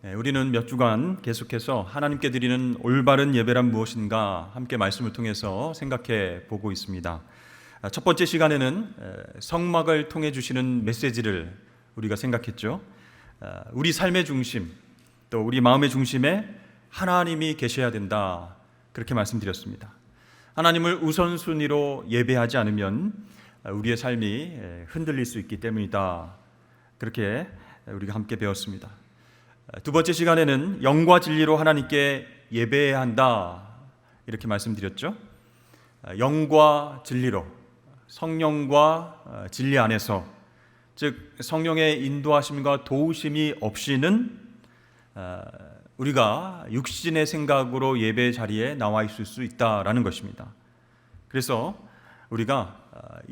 우리는 몇 주간 계속해서 하나님께 드리는 올바른 예배란 무엇인가 함께 말씀을 통해서 생각해 보고 있습니다. 첫 번째 시간에는 성막을 통해 주시는 메시지를 우리가 생각했죠. 우리 삶의 중심, 또 우리 마음의 중심에 하나님이 계셔야 된다, 그렇게 말씀드렸습니다. 하나님을 우선순위로 예배하지 않으면 우리의 삶이 흔들릴 수 있기 때문이다, 그렇게 우리가 함께 배웠습니다. 두 번째 시간에는 영과 진리로 하나님께 예배해야 한다, 이렇게 말씀드렸죠. 영과 진리로, 성령과 진리 안에서, 즉 성령의 인도하심과 도우심이 없이는 우리가 육신의 생각으로 예배 자리에 나와 있을 수 있다라는 것입니다. 그래서 우리가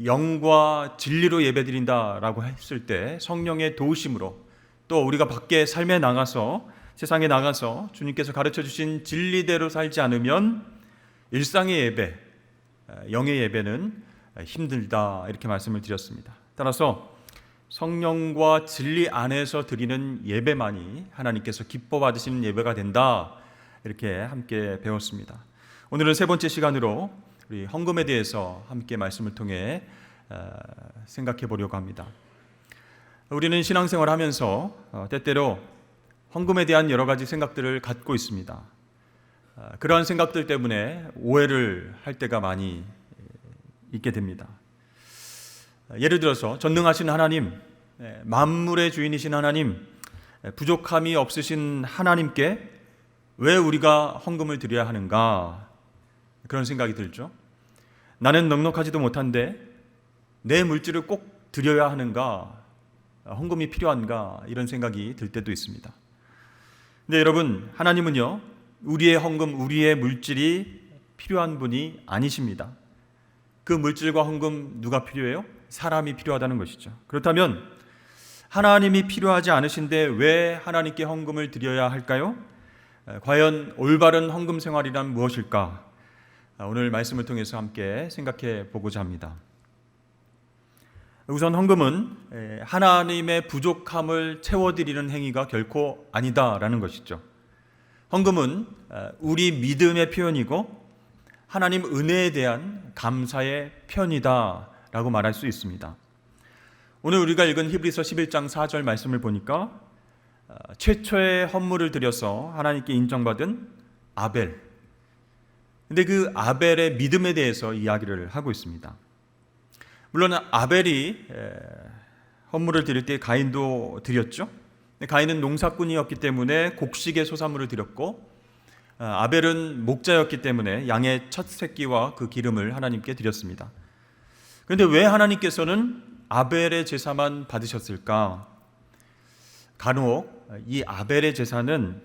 영과 진리로 예배드린다라고 했을 때 성령의 도우심으로, 또 우리가 밖에 삶에 나가서, 세상에 나가서 주님께서 가르쳐 주신 진리대로 살지 않으면 일상의 예배, 영의 예배는 힘들다, 이렇게 말씀을 드렸습니다. 따라서 성령과 진리 안에서 드리는 예배만이 하나님께서 기뻐 받으시는 예배가 된다, 이렇게 함께 배웠습니다. 오늘은 세 번째 시간으로 우리 헌금에 대해서 함께 말씀을 통해 생각해 보려고 합니다. 우리는 신앙생활을 하면서 때때로 헌금에 대한 여러 가지 생각들을 갖고 있습니다. 그러한 생각들 때문에 오해를 할 때가 많이 있게 됩니다. 예를 들어서 전능하신 하나님, 만물의 주인이신 하나님, 부족함이 없으신 하나님께 왜 우리가 헌금을 드려야 하는가, 그런 생각이 들죠. 나는 넉넉하지도 못한데 내 물질을 꼭 드려야 하는가, 헌금이 필요한가, 이런 생각이 들 때도 있습니다. 근데 여러분, 하나님은요, 우리의 헌금, 우리의 물질이 필요한 분이 아니십니다. 그 물질과 헌금 누가 필요해요? 사람이 필요하다는 것이죠. 그렇다면 하나님이 필요하지 않으신데 왜 하나님께 헌금을 드려야 할까요? 과연 올바른 헌금 생활이란 무엇일까? 오늘 말씀을 통해서 함께 생각해 보고자 합니다. 우선 헌금은 하나님의 부족함을 채워드리는 행위가 결코 아니다라는 것이죠. 헌금은 우리 믿음의 표현이고 하나님 은혜에 대한 감사의 표현이다라고 말할 수 있습니다. 오늘 우리가 읽은 히브리서 11장 4절 말씀을 보니까 최초의 헌물을 드려서 하나님께 인정받은 아벨, 근데 그 아벨의 믿음에 대해서 이야기를 하고 있습니다. 물론 아벨이 헌물을 드릴 때 가인도 드렸죠. 가인은 농사꾼이었기 때문에 곡식의 소산물을 드렸고, 아벨은 목자였기 때문에 양의 첫 새끼와 그 기름을 하나님께 드렸습니다. 그런데 왜 하나님께서는 아벨의 제사만 받으셨을까? 간혹 이 아벨의 제사는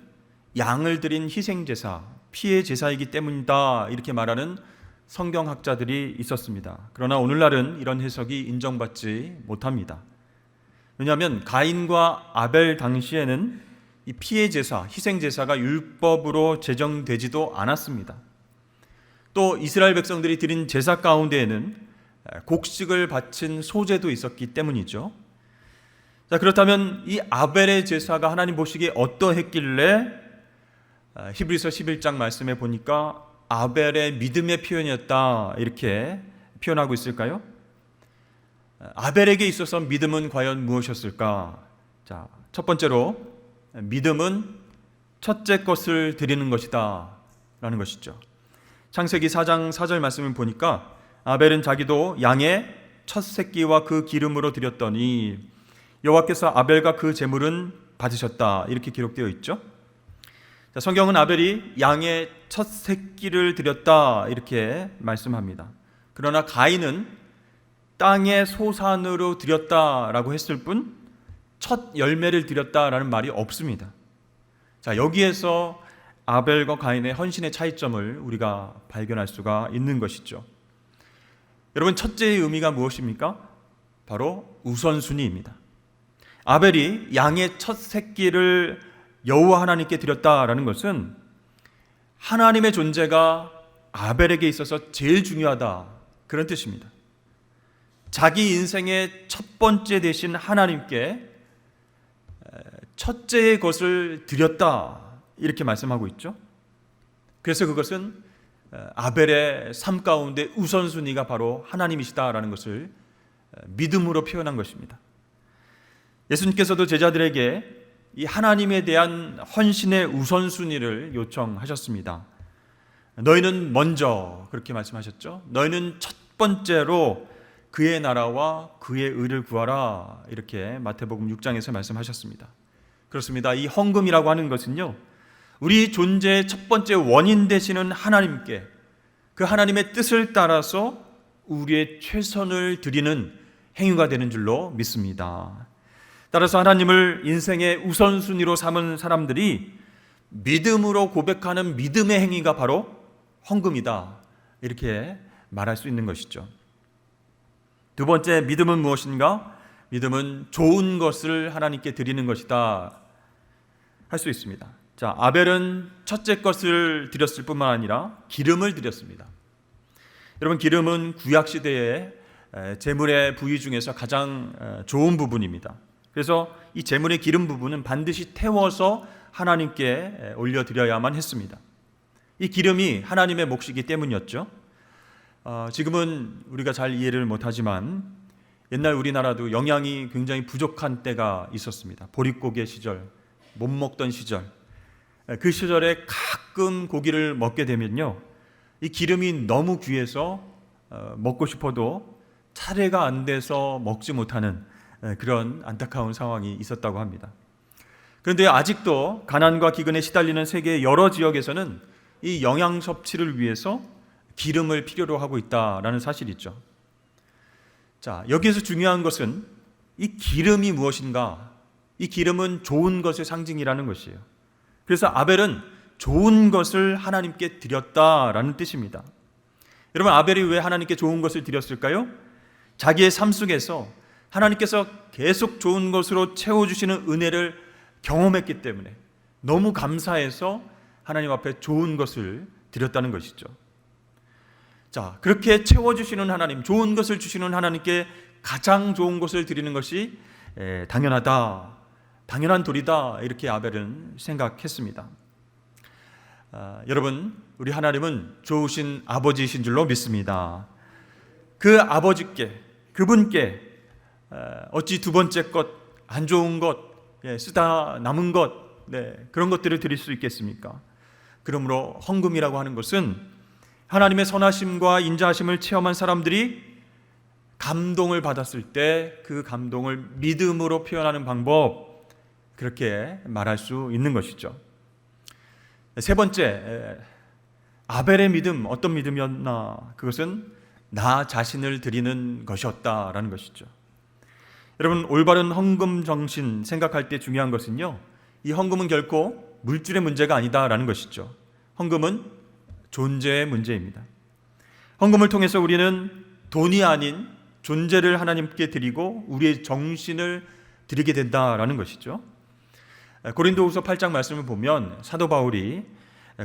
양을 드린 희생제사, 피의 제사이기 때문이다, 이렇게 말하는 성경학자들이 있었습니다. 그러나 오늘날은 이런 해석이 인정받지 못합니다. 왜냐하면 가인과 아벨 당시에는 이 피의 제사, 희생 제사가 율법으로 제정되지도 않았습니다. 또 이스라엘 백성들이 드린 제사 가운데에는 곡식을 바친 소제도 있었기 때문이죠. 자, 그렇다면 이 아벨의 제사가 하나님 보시기에 어떠했길래 히브리서 11장 말씀에 보니까 아벨의 믿음의 표현이었다, 이렇게 표현하고 있을까요? 아벨에게 있어서 믿음은 과연 무엇이었을까? 자, 첫 번째로 믿음은 첫째 것을 드리는 것이다 라는 것이죠. 창세기 4장 4절 말씀을 보니까 아벨은 자기도 양의 첫 새끼와 그 기름으로 드렸더니 여호와께서 아벨과 그 제물은 받으셨다, 이렇게 기록되어 있죠. 자, 성경은 아벨이 양의 첫 새끼를 드렸다, 이렇게 말씀합니다. 그러나 가인은 땅의 소산으로 드렸다라고 했을 뿐 첫 열매를 드렸다라는 말이 없습니다. 자, 여기에서 아벨과 가인의 헌신의 차이점을 우리가 발견할 수가 있는 것이죠. 여러분, 첫째의 의미가 무엇입니까? 바로 우선순위입니다. 아벨이 양의 첫 새끼를 여호와 하나님께 드렸다라는 것은 하나님의 존재가 아벨에게 있어서 제일 중요하다, 그런 뜻입니다. 자기 인생의 첫 번째 되신 하나님께 첫째의 것을 드렸다 이렇게 말씀하고 있죠. 그래서 그것은 아벨의 삶 가운데 우선순위가 바로 하나님이시다라는 것을 믿음으로 표현한 것입니다. 예수님께서도 제자들에게 이 하나님에 대한 헌신의 우선순위를 요청하셨습니다. 너희는 먼저, 그렇게 말씀하셨죠. 너희는 첫 번째로 그의 나라와 그의 의를 구하라, 이렇게 마태복음 6장에서 말씀하셨습니다. 그렇습니다. 이 헌금이라고 하는 것은요, 우리 존재의 첫 번째 원인 되시는 하나님께, 그 하나님의 뜻을 따라서 우리의 최선을 드리는 행위가 되는 줄로 믿습니다. 따라서 하나님을 인생의 우선순위로 삼은 사람들이 믿음으로 고백하는 믿음의 행위가 바로 헌금이다, 이렇게 말할 수 있는 것이죠. 두 번째, 믿음은 무엇인가? 믿음은 좋은 것을 하나님께 드리는 것이다 할 수 있습니다. 자, 아벨은 첫째 것을 드렸을 뿐만 아니라 기름을 드렸습니다. 여러분, 기름은 구약 시대의 제물의 부위 중에서 가장 좋은 부분입니다. 그래서 이 제물의 기름 부분은 반드시 태워서 하나님께 올려드려야만 했습니다. 이 기름이 하나님의 몫이기 때문이었죠. 지금은 우리가 잘 이해를 못하지만 옛날 우리나라도 영양이 굉장히 부족한 때가 있었습니다. 보릿고개 시절, 못 먹던 시절, 그 시절에 가끔 고기를 먹게 되면요, 이 기름이 너무 귀해서 먹고 싶어도 차례가 안 돼서 먹지 못하는 그런 안타까운 상황이 있었다고 합니다. 그런데 아직도 가난과 기근에 시달리는 세계의 여러 지역에서는 이 영양 섭취를 위해서 기름을 필요로 하고 있다라는 사실이죠. 자, 여기에서 중요한 것은 이 기름이 무엇인가? 이 기름은 좋은 것의 상징이라는 것이에요. 그래서 아벨은 좋은 것을 하나님께 드렸다라는 뜻입니다. 여러분, 아벨이 왜 하나님께 좋은 것을 드렸을까요? 자기의 삶 속에서 하나님께서 계속 좋은 것으로 채워주시는 은혜를 경험했기 때문에 너무 감사해서 하나님 앞에 좋은 것을 드렸다는 것이죠. 자, 그렇게 채워주시는 하나님, 좋은 것을 주시는 하나님께 가장 좋은 것을 드리는 것이 당연하다, 당연한 도리다, 이렇게 아벨은 생각했습니다. 여러분, 우리 하나님은 좋으신 아버지이신 줄로 믿습니다. 그 아버지께, 그분께 어찌 두 번째 것, 안 좋은 것, 쓰다 남은 것, 그런 것들을 드릴 수 있겠습니까? 그러므로 헌금이라고 하는 것은 하나님의 선하심과 인자하심을 체험한 사람들이 감동을 받았을 때 그 감동을 믿음으로 표현하는 방법, 그렇게 말할 수 있는 것이죠. 세 번째, 아벨의 믿음, 어떤 믿음이었나? 그것은 나 자신을 드리는 것이었다라는 것이죠. 여러분, 올바른 헌금 정신 생각할 때 중요한 것은요, 이 헌금은 결코 물질의 문제가 아니다라는 것이죠. 헌금은 존재의 문제입니다. 헌금을 통해서 우리는 돈이 아닌 존재를 하나님께 드리고 우리의 정신을 드리게 된다라는 것이죠. 고린도후서 8장 말씀을 보면 사도 바울이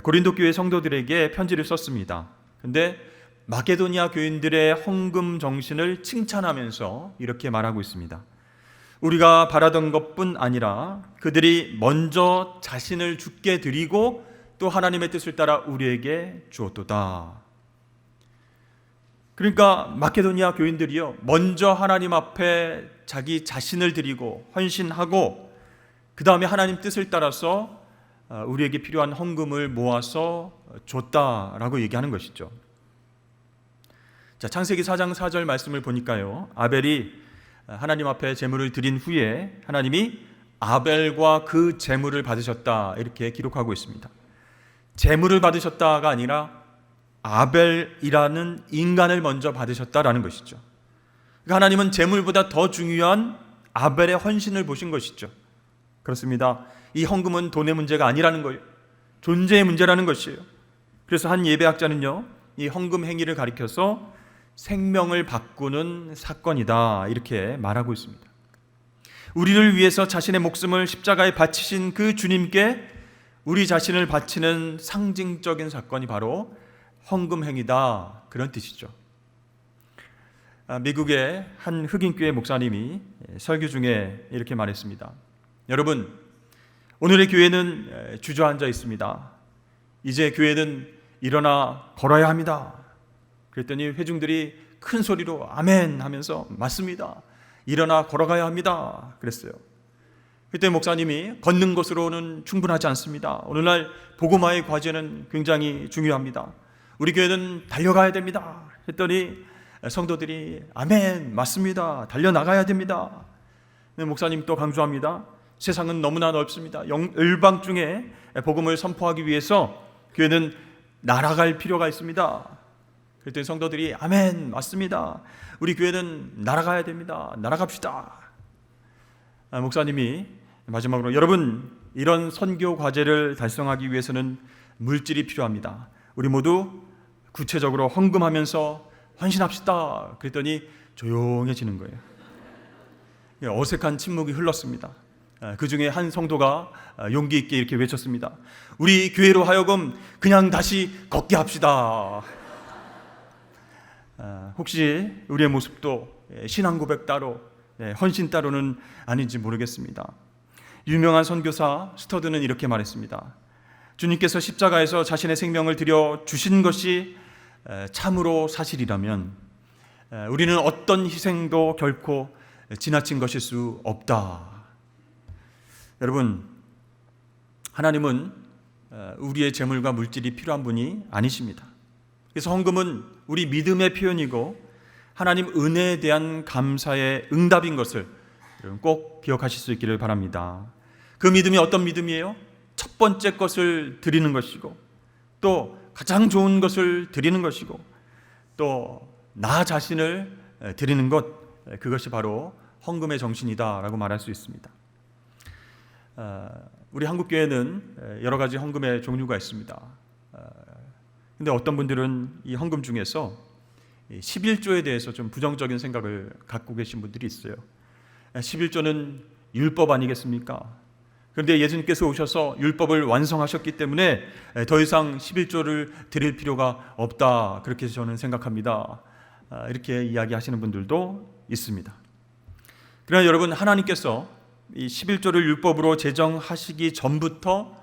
고린도 교회 성도들에게 편지를 썼습니다. 근데 마게도니아 교인들의 헌금 정신을 칭찬하면서 이렇게 말하고 있습니다. 우리가 바라던 것뿐 아니라 그들이 먼저 자신을 주께 드리고 또 하나님의 뜻을 따라 우리에게 주었도다. 그러니까 마케도니아 교인들이요, 먼저 하나님 앞에 자기 자신을 드리고 헌신하고 그 다음에 하나님 뜻을 따라서 우리에게 필요한 헌금을 모아서 줬다라고 얘기하는 것이죠. 자, 창세기 4장 4절 말씀을 보니까요, 아벨이 하나님 앞에 제물을 드린 후에 하나님이 아벨과 그 제물을 받으셨다, 이렇게 기록하고 있습니다. 제물을 받으셨다가 아니라 아벨이라는 인간을 먼저 받으셨다라는 것이죠. 그러니까 하나님은 제물보다 더 중요한 아벨의 헌신을 보신 것이죠. 그렇습니다. 이 헌금은 돈의 문제가 아니라는 거예요. 존재의 문제라는 것이에요. 그래서 한 예배학자는요, 이 헌금 행위를 가리켜서 생명을 바꾸는 사건이다, 이렇게 말하고 있습니다. 우리를 위해서 자신의 목숨을 십자가에 바치신 그 주님께 우리 자신을 바치는 상징적인 사건이 바로 헌금 행위다, 그런 뜻이죠. 미국의 한 흑인교회 목사님이 설교 중에 이렇게 말했습니다. 여러분, 오늘의 교회는 주저앉아 있습니다. 이제 교회는 일어나 걸어야 합니다. 그랬더니 회중들이 큰 소리로 아멘 하면서 맞습니다. 일어나 걸어가야 합니다. 그랬어요. 그때 목사님이 걷는 것으로는 충분하지 않습니다. 오늘날 복음화의 과제는 굉장히 중요합니다. 우리 교회는 달려가야 됩니다. 했더니 성도들이 아멘 맞습니다. 달려나가야 됩니다. 목사님 또 강조합니다. 세상은 너무나 넓습니다. 열방중에 복음을 선포하기 위해서 교회는 날아갈 필요가 있습니다. 그랬더니 성도들이 아멘 맞습니다. 우리 교회는 날아가야 됩니다. 날아갑시다. 목사님이 마지막으로 여러분 이런 선교 과제를 달성하기 위해서는 물질이 필요합니다. 우리 모두 구체적으로 헌금하면서 헌신합시다. 그랬더니 조용해지는 거예요. 어색한 침묵이 흘렀습니다. 그 중에 한 성도가 용기 있게 이렇게 외쳤습니다. 우리 교회로 하여금 그냥 다시 걷게 합시다. 혹시 우리의 모습도 신앙 고백 따로 헌신 따로는 아닌지 모르겠습니다. 유명한 선교사 스터드는 이렇게 말했습니다. 주님께서 십자가에서 자신의 생명을 들여 주신 것이 참으로 사실이라면 우리는 어떤 희생도 결코 지나친 것일 수 없다. 여러분, 하나님은 우리의 재물과 물질이 필요한 분이 아니십니다. 그래서 헌금은 우리 믿음의 표현이고 하나님 은혜에 대한 감사의 응답인 것을 꼭 기억하실 수 있기를 바랍니다. 그 믿음이 어떤 믿음이에요? 첫 번째 것을 드리는 것이고 또 가장 좋은 것을 드리는 것이고 또 나 자신을 드리는 것, 그것이 바로 헌금의 정신이다라고 말할 수 있습니다. 우리 한국교회는 여러 가지 헌금의 종류가 있습니다. 근데 어떤 분들은 이 헌금 중에서 11조에 대해서 좀 부정적인 생각을 갖고 계신 분들이 있어요. 11조는 율법 아니겠습니까? 그런데 예수님께서 오셔서 율법을 완성하셨기 때문에 더 이상 11조를 드릴 필요가 없다, 그렇게 저는 생각합니다. 이렇게 이야기하시는 분들도 있습니다. 그러나 여러분, 하나님께서 이 11조를 율법으로 제정하시기 전부터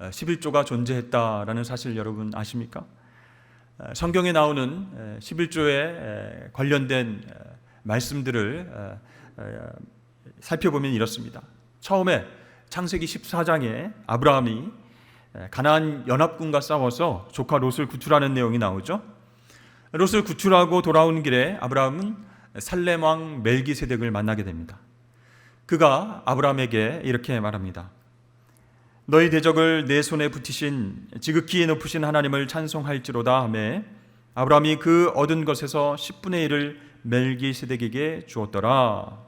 11조가 존재했다라는 사실 여러분 아십니까? 성경에 나오는 11조에 관련된 말씀들을 살펴보면 이렇습니다. 처음에 창세기 14장에 아브라함이 가나안 연합군과 싸워서 조카 롯을 구출하는 내용이 나오죠. 롯을 구출하고 돌아오는 길에 아브라함은 살렘 왕 멜기세덱을 만나게 됩니다. 그가 아브라함에게 이렇게 말합니다. 너희 대적을 내 손에 붙이신 지극히 높으신 하나님을 찬송할지로다 하매 아브라함이 그 얻은 것에서 10분의 1을 멜기세덱에게 주었더라.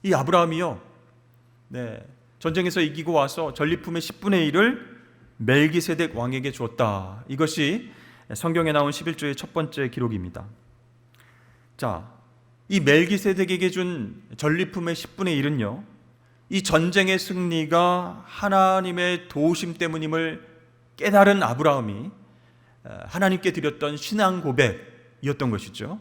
이 아브라함이요, 전쟁에서 이기고 와서 전리품의 10분의 1을 멜기세덱 왕에게 주었다. 이것이 성경에 나온 11조의 첫 번째 기록입니다. 자, 이 멜기세덱에게 준 전리품의 10분의 1은요, 이 전쟁의 승리가 하나님의 도우심 때문임을 깨달은 아브라함이 하나님께 드렸던 신앙 고백이었던 것이죠.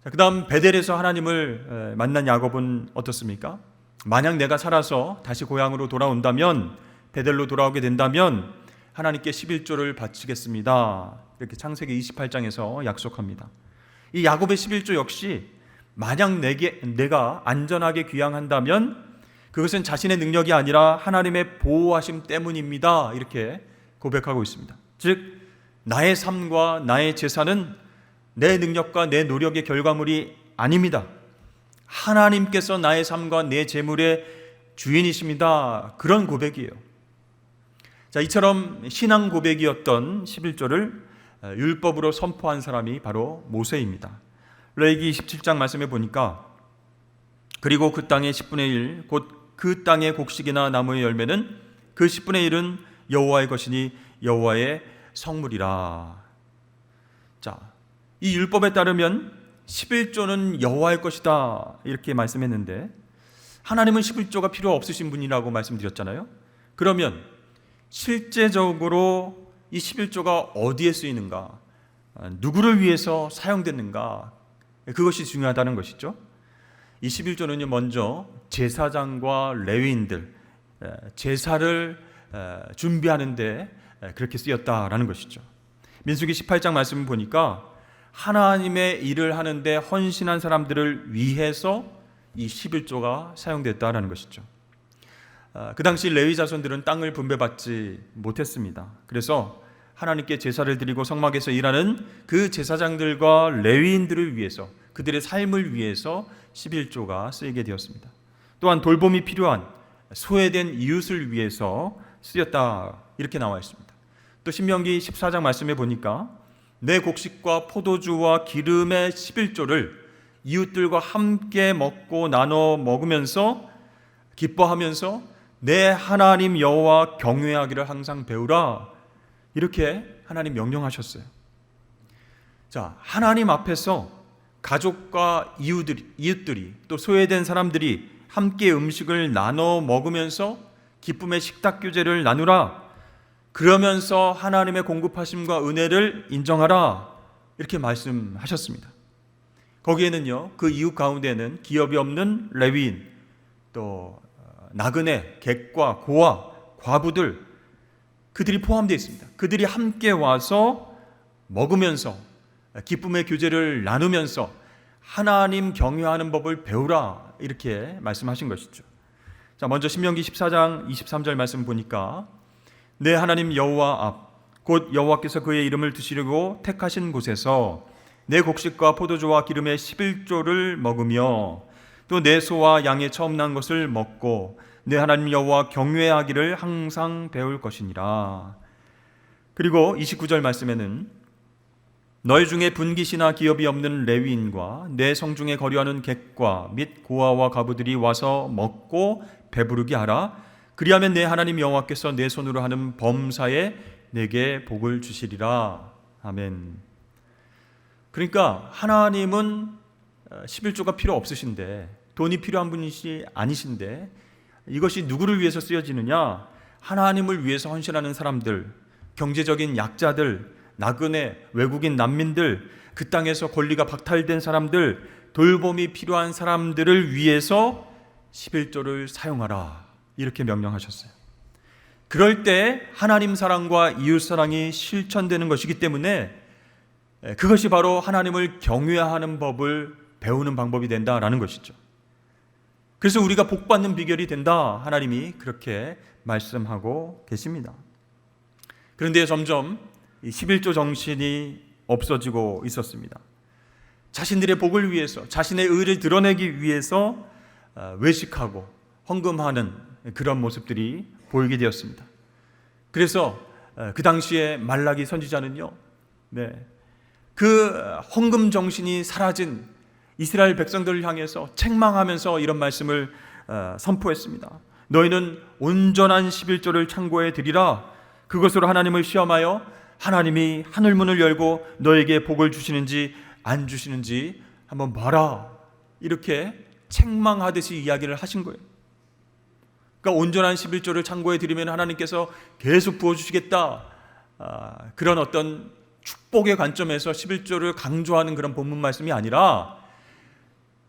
그 다음 베델에서 하나님을 만난 야곱은 어떻습니까? 만약 내가 살아서 다시 고향으로 돌아온다면, 베델로 돌아오게 된다면 하나님께 11조를 바치겠습니다. 이렇게 창세기 28장에서 약속합니다. 이 야곱의 11조 역시 만약 내가 안전하게 귀향한다면 그것은 자신의 능력이 아니라 하나님의 보호하심 때문입니다. 이렇게 고백하고 있습니다. 즉 나의 삶과 나의 재산은 내 능력과 내 노력의 결과물이 아닙니다. 하나님께서 나의 삶과 내 재물의 주인이십니다. 그런 고백이에요. 자, 이처럼 신앙 고백이었던 11조를 율법으로 선포한 사람이 바로 모세입니다. 레위기 27장 말씀에 보니까 그리고 그 땅의 10분의 1 곧 그 땅의 곡식이나 나무의 열매는 그 10분의 1은 여호와의 것이니 여호와의 성물이라. 자, 이 율법에 따르면 11조는 여호와의 것이다 이렇게 말씀했는데 하나님은 11조가 필요 없으신 분이라고 말씀드렸잖아요. 그러면 실제적으로 이 11조가 어디에 쓰이는가, 누구를 위해서 사용됐는가, 그것이 중요하다는 것이죠. 이 11조는요, 먼저 제사장과 레위인들, 제사를 준비하는데 그렇게 쓰였다라는 것이죠. 민수기 18장 말씀을 보니까 하나님의 일을 하는데 헌신한 사람들을 위해서 이 11조가 사용됐다라는 것이죠. 그 당시 레위 자손들은 땅을 분배받지 못했습니다. 그래서 하나님께 제사를 드리고 성막에서 일하는 그 제사장들과 레위인들을 위해서, 그들의 삶을 위해서 11조가 쓰이게 되었습니다. 또한 돌봄이 필요한 소외된 이웃을 위해서 쓰였다, 이렇게 나와 있습니다. 또 신명기 14장 말씀에 보니까 내 곡식과 포도주와 기름의 11조를 이웃들과 함께 먹고 나눠 먹으면서 기뻐하면서 내 하나님 여호와 경외하기를 항상 배우라, 이렇게 하나님 명령하셨어요. 자, 하나님 앞에서 가족과 이웃들이 또 소외된 사람들이 함께 음식을 나눠 먹으면서 기쁨의 식탁 교제를 나누라, 그러면서 하나님의 공급하심과 은혜를 인정하라, 이렇게 말씀하셨습니다. 거기에는요, 그 이웃 가운데는 기업이 없는 레위인, 또 나그네, 객과 고아, 과부들, 그들이 포함되어 있습니다. 그들이 함께 와서 먹으면서 기쁨의 교제를 나누면서 하나님 경외하는 법을 배우라, 이렇게 말씀하신 것이죠. 자, 먼저 신명기 14장 23절 말씀 보니까 내 하나님 여호와 앞, 곧 여호와께서 그의 이름을 두시려고 택하신 곳에서 내 곡식과 포도주와 기름의 11조를 먹으며 또 내 소와 양의 처음 난 것을 먹고 내 하나님 여호와 경외하기를 항상 배울 것이니라. 그리고 29절 말씀에는 너희 중에 분깃이나 기업이 없는 레위인과 내 성중에 거류하는 객과 및 고아와 과부들이 와서 먹고 배부르게 하라. 그리하면 내 하나님 여호와께서 내 손으로 하는 범사에 내게 복을 주시리라. 아멘. 그러니까 하나님은 11조가 필요 없으신데, 돈이 필요한 분이 아니신데 이것이 누구를 위해서 쓰여지느냐? 하나님을 위해서 헌신하는 사람들, 경제적인 약자들, 나그네, 외국인 난민들, 그 땅에서 권리가 박탈된 사람들, 돌봄이 필요한 사람들을 위해서 11조를 사용하라, 이렇게 명령하셨어요. 그럴 때 하나님 사랑과 이웃 사랑이 실천되는 것이기 때문에 그것이 바로 하나님을 경외하는 법을 배우는 방법이 된다라는 것이죠. 그래서 우리가 복받는 비결이 된다, 하나님이 그렇게 말씀하고 계십니다. 그런데 점점 이 11조 정신이 없어지고 있었습니다. 자신들의 복을 위해서, 자신의 의를 드러내기 위해서 외식하고 헌금하는 그런 모습들이 보이게 되었습니다. 그래서 그 당시에 말라기 선지자는요, 그 헌금 정신이 사라진 이스라엘 백성들을 향해서 책망하면서 이런 말씀을 선포했습니다. 너희는 온전한 11조를 창고에 드리라. 그것으로 하나님을 시험하여 하나님이 하늘문을 열고 너에게 복을 주시는지 안 주시는지 한번 봐라, 이렇게 책망하듯이 이야기를 하신 거예요. 그러니까 온전한 11조를 창고에 드리면 하나님께서 계속 부어주시겠다, 그런 어떤 축복의 관점에서 11조를 강조하는 그런 본문 말씀이 아니라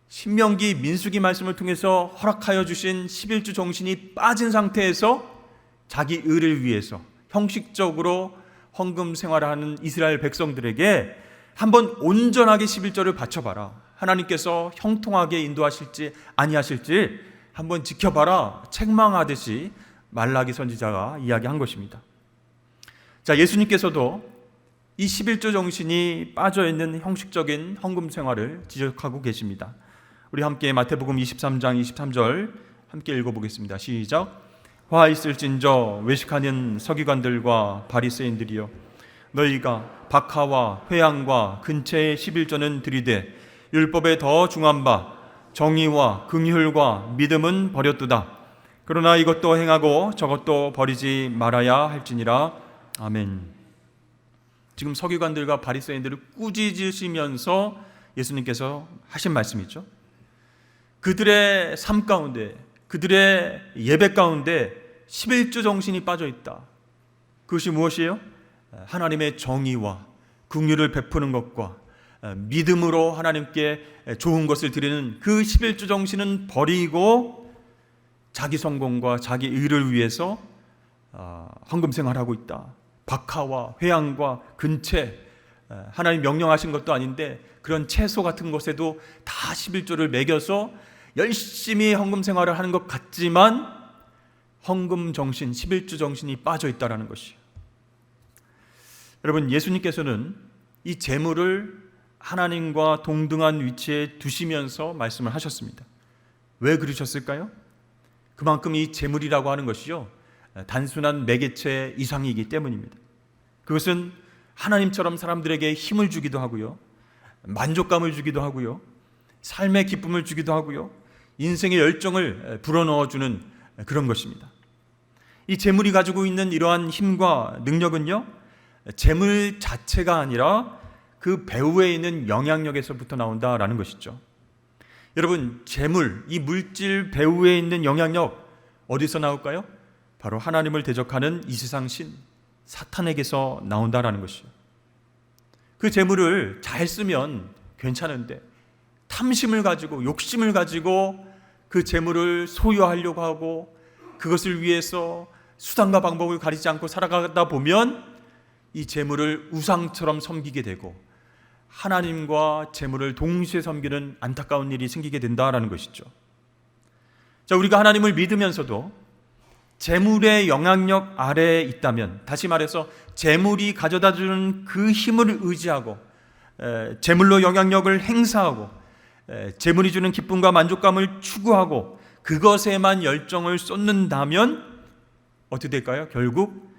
신명기, 민수기 말씀을 통해서 허락하여 주신 11조 정신이 빠진 상태에서 자기 의를 위해서 형식적으로 헌금 생활하는 이스라엘 백성들에게 한번 온전하게 11조를 바쳐봐라, 하나님께서 형통하게 인도하실지 아니하실지 한번 지켜봐라, 책망하듯이 말라기 선지자가 이야기한 것입니다. 자, 예수님께서도 이 11조 정신이 빠져있는 형식적인 헌금 생활을 지적하고 계십니다. 우리 함께 마태복음 23장 23절 함께 읽어보겠습니다. 시작. 화 있을진저 외식하는 서기관들과 바리새인들이여, 너희가 박하와 회향과 근체의 11조는 들이되 율법에 더 중한 바 정의와 긍휼과 믿음은 버렸도다. 그러나 이것도 행하고 저것도 버리지 말아야 할지니라. 아멘. 지금 서기관들과 바리새인들을 꾸짖으시면서 예수님께서 하신 말씀이죠. 그들의 삶 가운데, 그들의 예배 가운데 11조 정신이 빠져 있다. 그것이 무엇이에요? 하나님의 정의와 긍휼을 베푸는 것과 믿음으로 하나님께 좋은 것을 드리는 그 11조 정신은 버리고 자기 성공과 자기 의를 위해서 헌금 생활하고 있다. 박하와 회양과 근채, 하나님 명령하신 것도 아닌데 그런 채소 같은 것에도 다 11조를 매겨서 열심히 헌금 생활을 하는 것 같지만 헌금 정신, 11조 정신이 빠져 있다는 것이에요. 여러분, 예수님께서는 이 재물을 하나님과 동등한 위치에 두시면서 말씀을 하셨습니다. 왜 그러셨을까요? 그만큼 이 재물이라고 하는 것이요, 단순한 매개체 이상이기 때문입니다. 그것은 하나님처럼 사람들에게 힘을 주기도 하고요, 만족감을 주기도 하고요, 삶의 기쁨을 주기도 하고요, 인생의 열정을 불어넣어주는 그런 것입니다. 이 재물이 가지고 있는 이러한 힘과 능력은요, 재물 자체가 아니라 그 배후에 있는 영향력에서부터 나온다라는 것이죠. 여러분, 재물, 이 물질 배후에 있는 영향력 어디서 나올까요? 바로 하나님을 대적하는 이 세상 신 사탄에게서 나온다라는 것이죠. 그 재물을 잘 쓰면 괜찮은데 탐심을 가지고, 욕심을 가지고 그 재물을 소유하려고 하고 그것을 위해서 수단과 방법을 가리지 않고 살아가다 보면 이 재물을 우상처럼 섬기게 되고 하나님과 재물을 동시에 섬기는 안타까운 일이 생기게 된다라는 것이죠. 자, 우리가 하나님을 믿으면서도 재물의 영향력 아래에 있다면, 다시 말해서 재물이 가져다주는 그 힘을 의지하고 재물로 영향력을 행사하고 재물이 주는 기쁨과 만족감을 추구하고 그것에만 열정을 쏟는다면 어떻게 될까요? 결국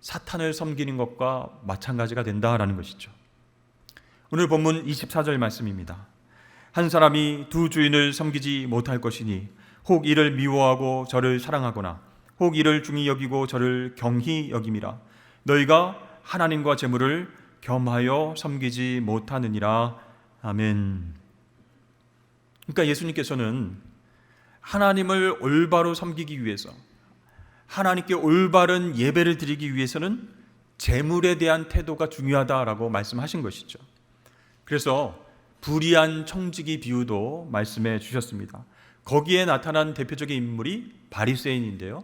사탄을 섬기는 것과 마찬가지가 된다라는 것이죠. 오늘 본문 24절 말씀입니다. 한 사람이 두 주인을 섬기지 못할 것이니 혹 이를 미워하고 저를 사랑하거나 혹 이를 중히 여기고 저를 경히 여김이라. 너희가 하나님과 재물을 겸하여 섬기지 못하느니라. 아멘. 그러니까 예수님께서는 하나님을 올바로 섬기기 위해서, 하나님께 올바른 예배를 드리기 위해서는 재물에 대한 태도가 중요하다라고 말씀하신 것이죠. 그래서 불의한 청지기 비유도 말씀해 주셨습니다. 거기에 나타난 대표적인 인물이 바리새인인데요,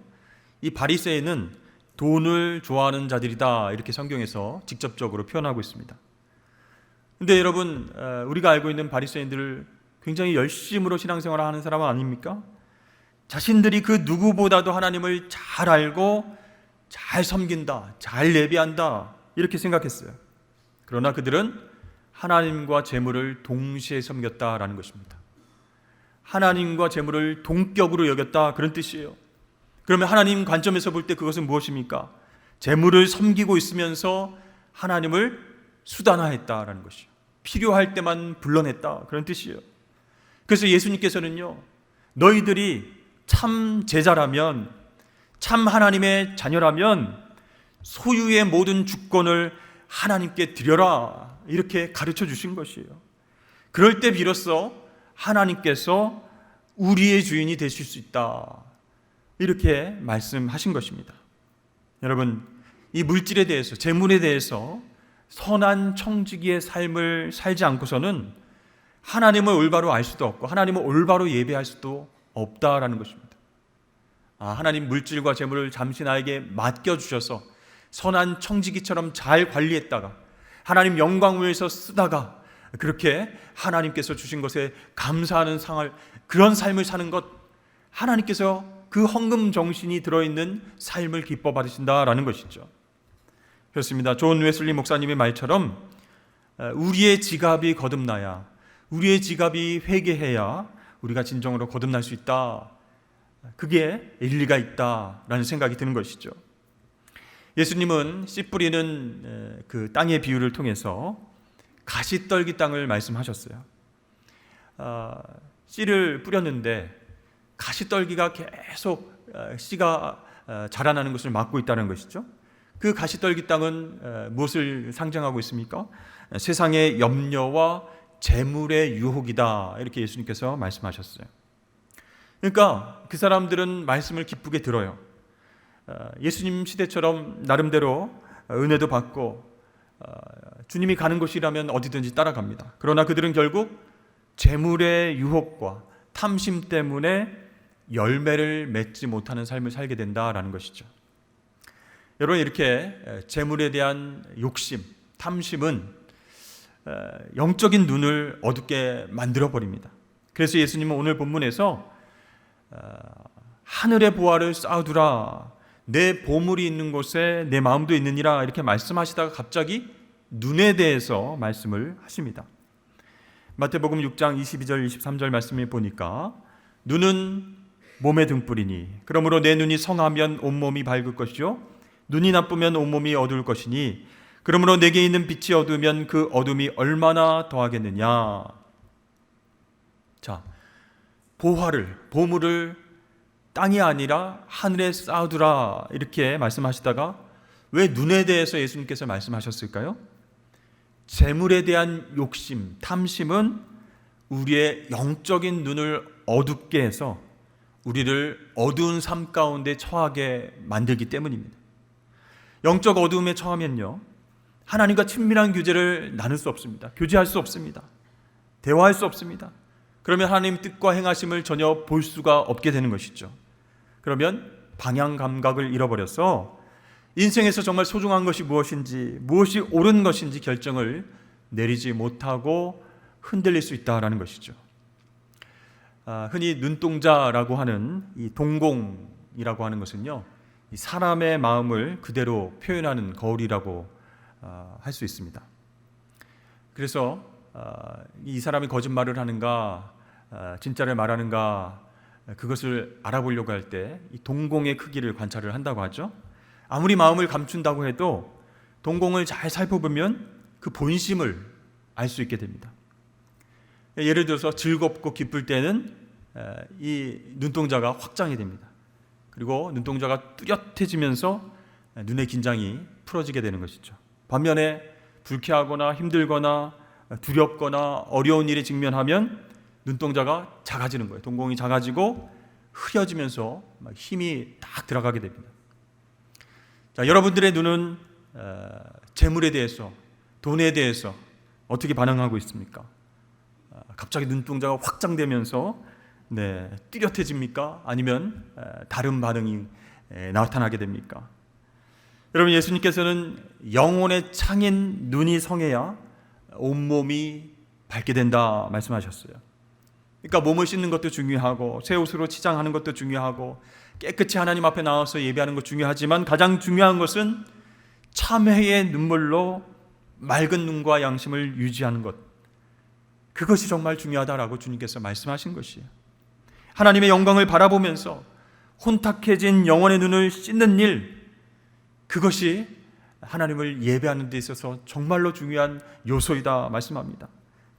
이 바리새인은 돈을 좋아하는 자들이다, 이렇게 성경에서 직접적으로 표현하고 있습니다. 그런데 여러분, 우리가 알고 있는 바리새인들을 굉장히 열심으로 신앙생활을 하는 사람은 아닙니까? 자신들이 그 누구보다도 하나님을 잘 알고 잘 섬긴다, 잘 예배한다, 이렇게 생각했어요. 그러나 그들은 하나님과 재물을 동시에 섬겼다라는 것입니다. 하나님과 재물을 동격으로 여겼다, 그런 뜻이에요. 그러면 하나님 관점에서 볼 때 그것은 무엇입니까? 재물을 섬기고 있으면서 하나님을 수단화했다라는 것이요, 필요할 때만 불러냈다, 그런 뜻이에요. 그래서 예수님께서는요, 너희들이 참 제자라면, 참 하나님의 자녀라면 소유의 모든 주권을 하나님께 드려라, 이렇게 가르쳐 주신 것이에요. 그럴 때 비로소 하나님께서 우리의 주인이 되실 수 있다, 이렇게 말씀하신 것입니다. 여러분, 이 물질에 대해서, 재물에 대해서 선한 청지기의 삶을 살지 않고서는 하나님을 올바로 알 수도 없고 하나님을 올바로 예배할 수도 없다라는 것입니다. 하나님 물질과 재물을 잠시 나에게 맡겨주셔서 선한 청지기처럼 잘 관리했다가 하나님 영광을 위해서 쓰다가 그렇게 하나님께서 주신 것에 감사하는 그런 삶을 사는 것, 하나님께서 그 헌금 정신이 들어있는 삶을 기뻐 받으신다라는 것이죠. 그렇습니다. 존 웨슬리 목사님의 말처럼 우리의 지갑이 거듭나야, 우리의 지갑이 회개해야 우리가 진정으로 거듭날 수 있다, 그게 일리가 있다라는 생각이 드는 것이죠. 예수님은 씨 뿌리는 그 땅의 비유를 통해서 가시떨기 땅을 말씀하셨어요. 씨를 뿌렸는데 가시떨기가 계속 씨가 자라나는 것을 막고 있다는 것이죠. 그 가시떨기 땅은 무엇을 상징하고 있습니까? 세상의 염려와 재물의 유혹이다, 이렇게 예수님께서 말씀하셨어요. 그러니까 그 사람들은 말씀을 기쁘게 들어요. 예수님 시대처럼 나름대로 은혜도 받고 주님이 가는 곳이라면 어디든지 따라갑니다. 그러나 그들은 결국 재물의 유혹과 탐심 때문에 열매를 맺지 못하는 삶을 살게 된다라는 것이죠. 여러분, 이렇게 재물에 대한 욕심, 탐심은 영적인 눈을 어둡게 만들어 버립니다. 그래서 예수님은 오늘 본문에서 하늘의 보화를 쌓아두라, 내 보물이 있는 곳에 내 마음도 있느니라, 이렇게 말씀하시다가 갑자기 눈에 대해서 말씀을 하십니다. 마태복음 6장 22절 23절 말씀에 보니까 눈은 몸의 등불이니 그러므로 내 눈이 성하면 온몸이 밝을 것이요 눈이 나쁘면 온몸이 어두울 것이니 그러므로 내게 있는 빛이 어두우면 그 어둠이 얼마나 더하겠느냐. 자, 보물을 땅이 아니라 하늘에 쌓아두라, 이렇게 말씀하시다가 왜 눈에 대해서 예수님께서 말씀하셨을까요? 재물에 대한 욕심, 탐심은 우리의 영적인 눈을 어둡게 해서 우리를 어두운 삶 가운데 처하게 만들기 때문입니다. 영적 어두움에 처하면요, 하나님과 친밀한 교제를 나눌 수 없습니다. 교제할 수 없습니다. 대화할 수 없습니다. 그러면 하나님 뜻과 행하심을 전혀 볼 수가 없게 되는 것이죠. 그러면 방향 감각을 잃어버려서 인생에서 정말 소중한 것이 무엇인지, 무엇이 옳은 것인지 결정을 내리지 못하고 흔들릴 수 있다라는 것이죠. 흔히 눈동자라고 하는 이 동공이라고 하는 것은요, 이 사람의 마음을 그대로 표현하는 거울이라고 할 수 있습니다. 그래서 이 사람이 거짓말을 하는가, 진짜를 말하는가, 그것을 알아보려고 할 때 이 동공의 크기를 관찰을 한다고 하죠. 아무리 마음을 감춘다고 해도 동공을 잘 살펴보면 그 본심을 알 수 있게 됩니다. 예를 들어서 즐겁고 기쁠 때는 이 눈동자가 확장이 됩니다. 그리고 눈동자가 뚜렷해지면서 눈의 긴장이 풀어지게 되는 것이죠. 반면에 불쾌하거나 힘들거나 두렵거나 어려운 일에 직면하면 눈동자가 작아지는 거예요. 동공이 작아지고 흐려지면서 힘이 딱 들어가게 됩니다. 자, 여러분들의 눈은 재물에 대해서, 돈에 대해서 어떻게 반응하고 있습니까? 갑자기 눈동자가 확장되면서 뚜렷해집니까? 아니면 다른 반응이 나타나게 됩니까? 여러분, 예수님께서는 영혼의 창인 눈이 성해야 온몸이 밝게 된다 말씀하셨어요. 그러니까 몸을 씻는 것도 중요하고 새 옷으로 치장하는 것도 중요하고 깨끗이 하나님 앞에 나와서 예배하는 것 중요하지만 가장 중요한 것은 참회의 눈물로 맑은 눈과 양심을 유지하는 것, 그것이 정말 중요하다라고 주님께서 말씀하신 것이에요. 하나님의 영광을 바라보면서 혼탁해진 영혼의 눈을 씻는 일, 그것이 하나님을 예배하는 데 있어서 정말로 중요한 요소이다 말씀합니다.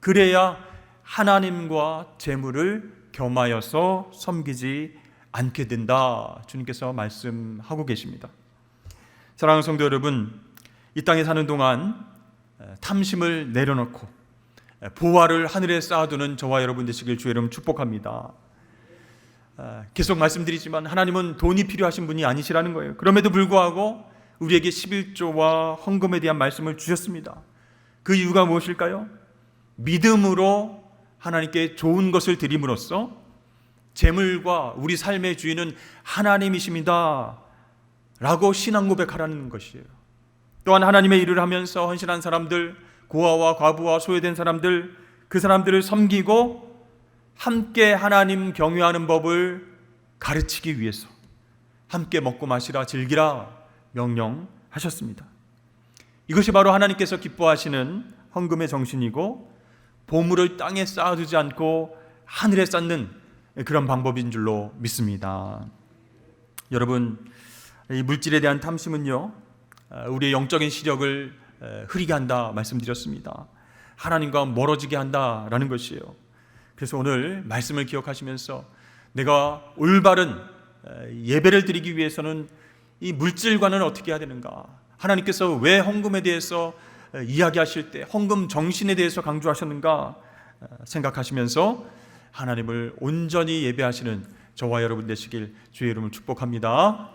그래야 하나님과 재물을 겸하여서 섬기지 않게 된다, 주님께서 말씀하고 계십니다. 사랑하는 성도 여러분, 이 땅에 사는 동안 탐심을 내려놓고 보화를 하늘에 쌓아두는 저와 여러분 되시길 주의 이름 축복합니다. 계속 말씀드리지만 하나님은 돈이 필요하신 분이 아니시라는 거예요. 그럼에도 불구하고 우리에게 11조와 헌금에 대한 말씀을 주셨습니다. 그 이유가 무엇일까요? 믿음으로 하나님께 좋은 것을 드림으로써 재물과 우리 삶의 주인은 하나님이십니다 라고 신앙 고백하라는 것이에요. 또한 하나님의 일을 하면서 헌신한 사람들, 고아와 과부와 소외된 사람들, 그 사람들을 섬기고 함께 하나님 경외하는 법을 가르치기 위해서 함께 먹고 마시라 즐기라 명령하셨습니다. 이것이 바로 하나님께서 기뻐하시는 헌금의 정신이고 보물을 땅에 쌓아두지 않고 하늘에 쌓는 그런 방법인 줄로 믿습니다. 여러분, 이 물질에 대한 탐심은요, 우리의 영적인 시력을 흐리게 한다 말씀드렸습니다. 하나님과 멀어지게 한다라는 것이에요. 그래서 오늘 말씀을 기억하시면서 내가 올바른 예배를 드리기 위해서는 이 물질과는 어떻게 해야 되는가, 하나님께서 왜 헌금에 대해서 이야기하실 때 헌금 정신에 대해서 강조하셨는가 생각하시면서 하나님을 온전히 예배하시는 저와 여러분 되시길 주의 이름을 축복합니다.